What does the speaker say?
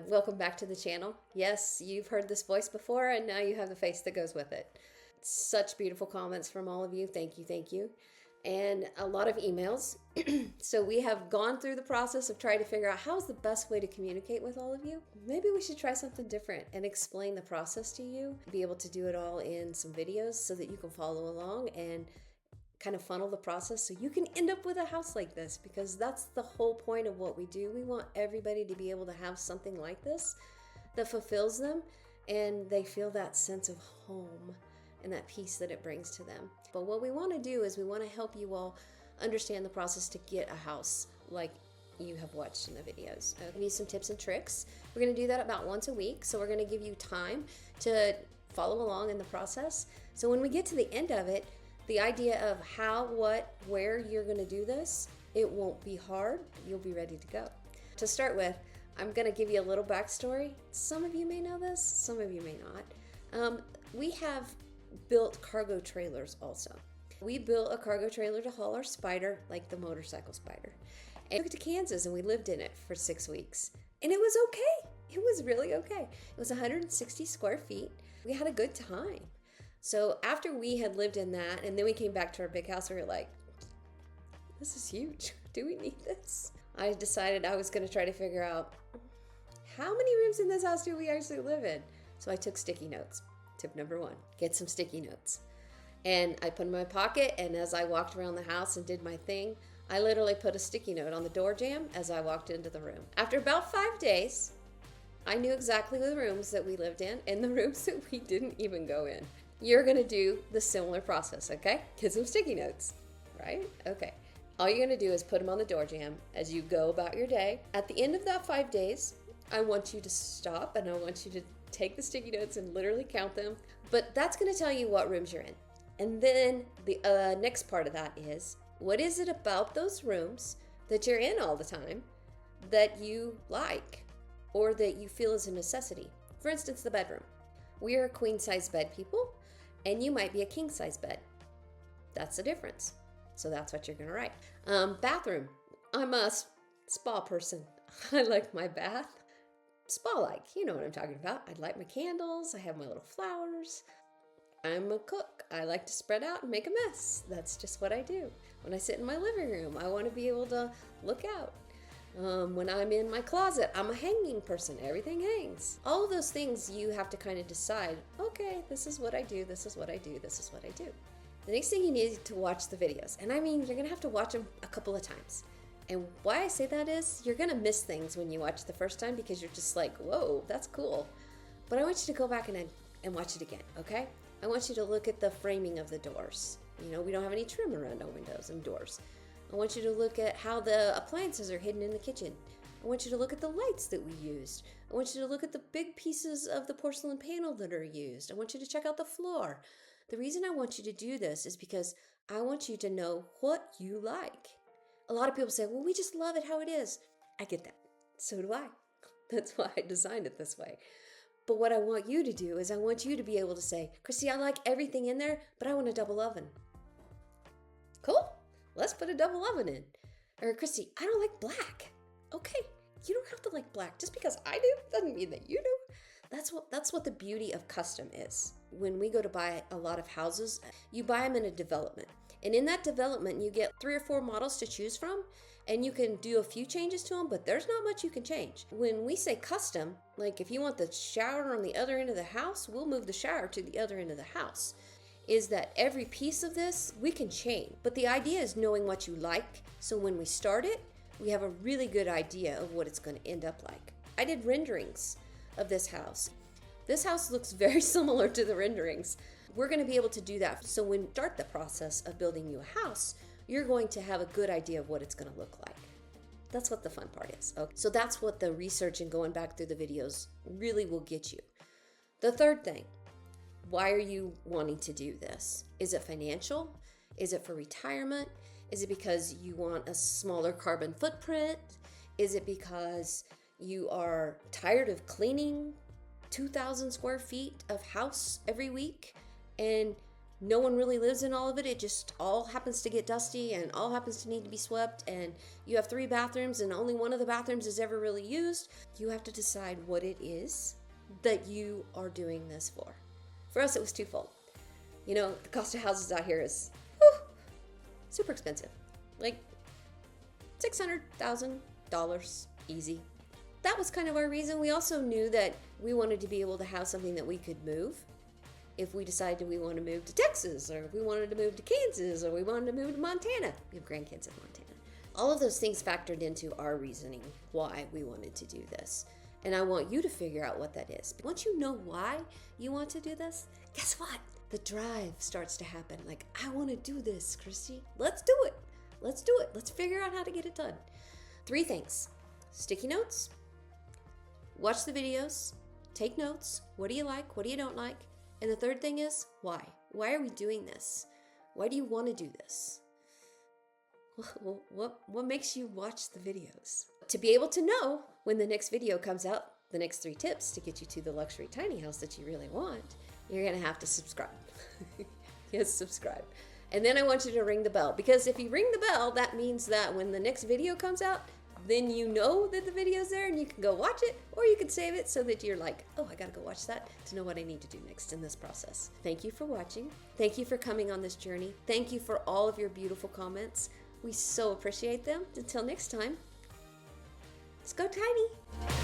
welcome back to the channel. Yes, you've heard this voice before, and now you have the face that goes with it. Such beautiful comments from all of you. Thank you, thank you. And a lot of emails. So we have gone through the process of trying to figure out how's the best way to communicate with all of you. Maybe we should try something different and explain the process to you, be able to do it all in some videos so that you can follow along and kind of funnel the process so you can end up with a house like this, because that's the whole point of what we do. We want everybody to be able to have something like this that fulfills them and they feel that sense of home and that peace that it brings to them. But what we want to do is we want to help you all understand the process to get a house like you have watched in the videos. I'll give you some tips and tricks. We're going to do that about once a week, so we're going to give you time to follow along in the process. So when we get to the end of it, the idea of how, what, where you're going to do this, it won't be hard. You'll be ready to go. To start with, I'm going to give you a little backstory. Some of you may know this, some of you may not. We have built cargo trailers also. We built a cargo trailer to haul our spider, like the motorcycle spider. And we took it to Kansas and we lived in it for 6 weeks. And it was okay. It was really okay. It was 160 square feet. We had a good time. So after we had lived in that, and then we came back to our big house, we were like, this is huge. Do we need this? I decided I was going to try to figure out how many rooms in this house do we actually live in? So I took sticky notes. Tip number 1, get some sticky notes. And I put them in my pocket, and as I walked around the house and did my thing, I literally put a sticky note on the door jamb as I walked into the room. After about 5 days, I knew exactly the rooms that we lived in and the rooms that we didn't even go in. You're gonna do the similar process, okay? Get some sticky notes, right? Okay. All you're gonna do is put them on the door jamb as you go about your day. At the end of that 5 days, I want you to stop and I want you to take the sticky notes and literally count them. But that's gonna tell you what rooms you're in. And then the next part of that is, what is it about those rooms that you're in all the time that you like or that you feel is a necessity? For instance, the bedroom. We are queen size bed people, and you might be a king size bed. That's the difference. So that's what you're gonna write. Bathroom. I'm a spa person. I like my bath spa-like. You know what I'm talking about. I light my candles. I have my little flowers. I'm a cook. I like to spread out and make a mess. That's just what I do. When I sit in my living room, I want to be able to look out. When I'm in my closet, I'm a hanging person. Everything hangs. All of those things you have to kind of decide, okay, this is what I do, this is what I do, this is what I do. The next thing you need to watch the videos. And I mean, you're going to have to watch them a couple of times. And why I say that is, you're going to miss things when you watch the first time because you're just like, whoa, that's cool. But I want you to go back and watch it again, okay? I want you to look at the framing of the doors. You know, we don't have any trim around our windows and doors. I want you to look at how the appliances are hidden in the kitchen. I want you to look at the lights that we used. I want you to look at the big pieces of the porcelain panel that are used. I want you to check out the floor. The reason I want you to do this is because I want you to know what you like. A lot of people say, well, we just love it how it is. I get that. So do I. That's why I designed it this way. But what I want you to do is I want you to be able to say, Christy, I like everything in there, but I want a double oven. Cool. Let's put a double oven in. Or Christy, I don't like black. Okay, you don't have to like black. Just because I do doesn't mean that you do. That's what the beauty of custom is. When we go to buy a lot of houses, you buy them in a development. And in that development, you get 3 or 4 models to choose from, and you can do a few changes to them, but there's not much you can change. When we say custom, like if you want the shower on the other end of the house, we'll move the shower to the other end of the house. Is that every piece of this we can change. But the idea is knowing what you like, so when we start it, we have a really good idea of what it's going to end up like. I did renderings of this house. This house looks very similar to the renderings. We're going to be able to do that. So when you start the process of building you a house, you're going to have a good idea of what it's going to look like. That's what the fun part is. Okay? So that's what the research and going back through the videos really will get you. The third thing, why are you wanting to do this? Is it financial? Is it for retirement? Is it because you want a smaller carbon footprint? Is it because you are tired of cleaning 2,000 square feet of house every week and no one really lives in all of it. It just all happens to get dusty and all happens to need to be swept. And you have 3 bathrooms and only one of the bathrooms is ever really used. You have to decide what it is that you are doing this for. For us, it was twofold. You know, the cost of houses out here is super expensive. Like $600,000 easy. That was kind of our reason. We also knew that we wanted to be able to have something that we could move. If we decided we want to move to Texas, or if we wanted to move to Kansas, or we wanted to move to Montana. We have grandkids in Montana. All of those things factored into our reasoning why we wanted to do this. And I want you to figure out what that is. Once you know why you want to do this, guess what? The drive starts to happen. Like, I want to do this, Christy. Let's do it. Let's do it. Let's figure out how to get it done. 3 things. Sticky notes. Watch the videos. Take notes. What do you like? What do you don't like? And the third thing is, why? Why are we doing this? Why do you want to do this? What makes you watch the videos? To be able to know when the next video comes out, the next 3 tips to get you to the luxury tiny house that you really want, you're going to have to subscribe. Yes, subscribe. And then I want you to ring the bell, because if you ring the bell, that means that when the next video comes out, then you know that the video's there and you can go watch it, or you can save it so that you're like, oh, I gotta go watch that to know what I need to do next in this process. Thank you for watching. Thank you for coming on this journey. Thank you for all of your beautiful comments. We so appreciate them. Until next time, let's go tiny.